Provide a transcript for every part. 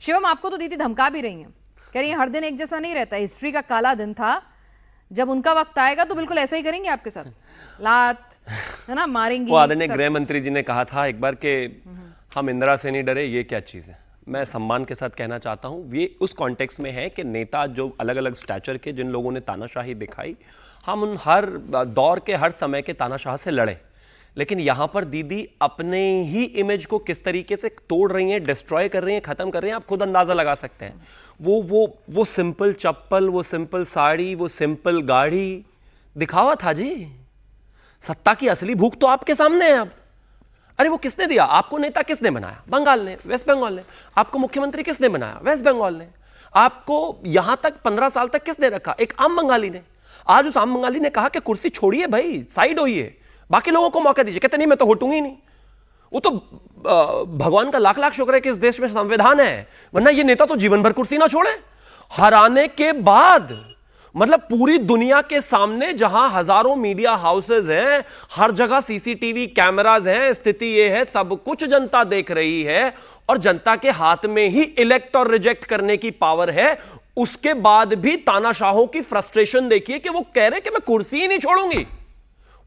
शिवम, आपको तो दीदी धमका भी रही हैं, कह रही है हर दिन एक जैसा नहीं रहता, हिस्ट्री का काला दिन था, जब उनका वक्त आएगा तो बिल्कुल ऐसा ही करेंगे आपके साथ, लात है ना, मारेंगे। वो आदरणीय गृह मंत्री जी ने कहा था एक बार कि हम इंदिरा से नहीं डरे, ये क्या चीज़ है। मैं सम्मान के साथ कहना चाहता हूँ ये उस कॉन्टेक्स्ट में है कि नेता जो अलग अलग स्टैचर के, जिन लोगों ने तानाशाही दिखाई, हम उन हर दौर के हर समय के तानाशाह से लड़े, लेकिन यहां पर दीदी अपने ही इमेज को किस तरीके से तोड़ रही हैं, डिस्ट्रॉय कर रही हैं, खत्म कर रही हैं, आप खुद अंदाजा लगा सकते हैं। वो सिंपल चप्पल, वो सिंपल साड़ी, वो सिंपल गाड़ी दिखावा था जी। सत्ता की असली भूख तो आपके सामने है अब। अरे वो किसने दिया आपको? नेता किसने बनाया? बंगाल ने, वेस्ट बंगाल ने। आपको मुख्यमंत्री किसने बनाया? वेस्ट बंगाल ने। आपको यहां तक 15 साल तक किसने रखा? एक आम बंगाली ने। आज उस आम बंगाली ने कहा कि कुर्सी छोड़िए भाई, साइड होइए, बाकी लोगों को मौका दीजिए। कहते नहीं मैं तो हटूंगी नहीं। वो तो भगवान का लाख लाख शुक्र है कि इस देश में संविधान है, वरना ये नेता तो जीवन भर कुर्सी ना छोड़े। हराने के बाद मतलब पूरी दुनिया के सामने जहां हजारों मीडिया हाउसेज हैं, हर जगह सीसीटीवी कैमराज हैं, स्थिति ये है, सब कुछ जनता देख रही है और जनता के हाथ में ही इलेक्ट और रिजेक्ट करने की पावर है। उसके बाद भी तानाशाहों की फ्रस्ट्रेशन देखिए कि वो कह रहे कि मैं कुर्सी ही नहीं छोड़ूंगी।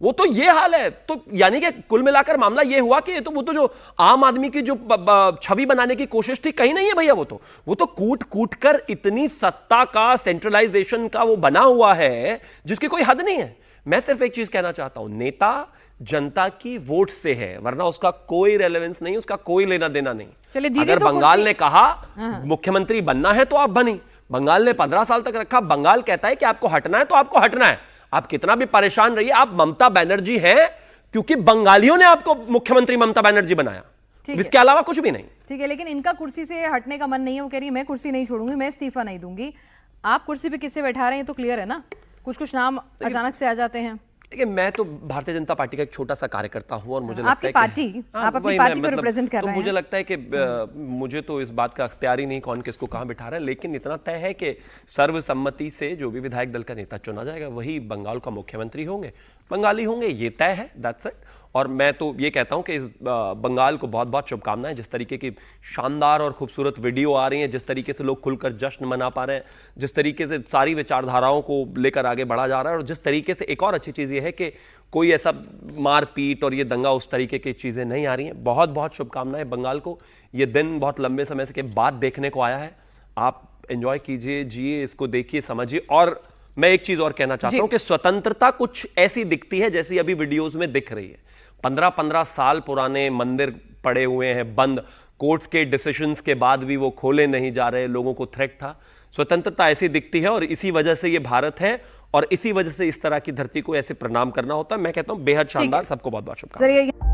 वो तो ये हाल है। तो यानी कि कुल मिलाकर मामला ये हुआ कि वो तो जो आम आदमी की जो छवि बनाने की कोशिश थी, कहीं नहीं है भैया। वो तो कूट कूट कर इतनी सत्ता का, सेंट्रलाइजेशन का वो बना हुआ है जिसकी कोई हद नहीं है। मैं सिर्फ एक चीज कहना चाहता हूं, नेता जनता की वोट से है, वरना उसका कोई रेलेवेंस नहीं, उसका कोई लेना देना नहीं। अगर तो बंगाल ने कहा मुख्यमंत्री बनना है तो आप बनी, बंगाल ने 15 साल तक रखा, बंगाल कहता है कि आपको हटना है तो आपको हटना है। आप कितना भी परेशान रहिए, आप ममता बनर्जी हैं क्योंकि बंगालियों ने आपको मुख्यमंत्री ममता बनर्जी बनाया, इसके अलावा कुछ भी नहीं। ठीक है, लेकिन इनका कुर्सी से हटने का मन नहीं है। वो कह रही है मैं कुर्सी नहीं छोड़ूंगी, मैं इस्तीफा नहीं दूंगी। आप कुर्सी पे किससे बैठा रहे हैं तो क्लियर है ना, कुछ नाम अचानक से आ जाते हैं। देखिए, मैं तो भारतीय जनता पार्टी का एक छोटा सा कार्यकर्ता हूं और मुझे लगता है आप अपनी पार्टी को रिप्रेजेंट कर रहे हैं। मुझे लगता है कि मुझे तो इस बात का अख्तियार ही नहीं कौन किसको कहां बिठा रहा है, लेकिन इतना तय है कि सर्वसम्मति से जो भी विधायक दल का नेता चुना जाएगा वही बंगाल का मुख्यमंत्री होंगे, बंगाली होंगे, ये तय है, दैट्स इट। और मैं तो ये कहता हूं कि इस बंगाल को बहुत बहुत शुभकामनाएं। जिस तरीके की शानदार और खूबसूरत वीडियो आ रही हैं, जिस तरीके से लोग खुलकर जश्न मना पा रहे हैं, जिस तरीके से सारी विचारधाराओं को लेकर आगे बढ़ा जा रहा है, और जिस तरीके से एक और अच्छी चीज़ ये है कि कोई ऐसा मारपीट और ये दंगा उस तरीके की चीज़ें नहीं आ रही हैं। बहुत बहुत शुभकामनाएं बंगाल को। ये दिन बहुत लंबे समय के बाद देखने को आया है। आप एंजॉय कीजिए, जिए, इसको देखिए, समझिए। और मैं एक चीज़ और कहना चाहता हूं कि स्वतंत्रता कुछ ऐसी दिखती है जैसी अभी वीडियोज में दिख रही है। 15-15 साल पुराने मंदिर पड़े हुए हैं बंद, कोर्ट्स के डिसीजंस के बाद भी वो खोले नहीं जा रहे, लोगों को थ्रेट था। स्वतंत्रता ऐसी दिखती है और इसी वजह से ये भारत है, और इसी वजह से इस तरह की धरती को ऐसे प्रणाम करना होता है। मैं कहता हूं बेहद शानदार। सबको बहुत बहुत शुभकामनाएं।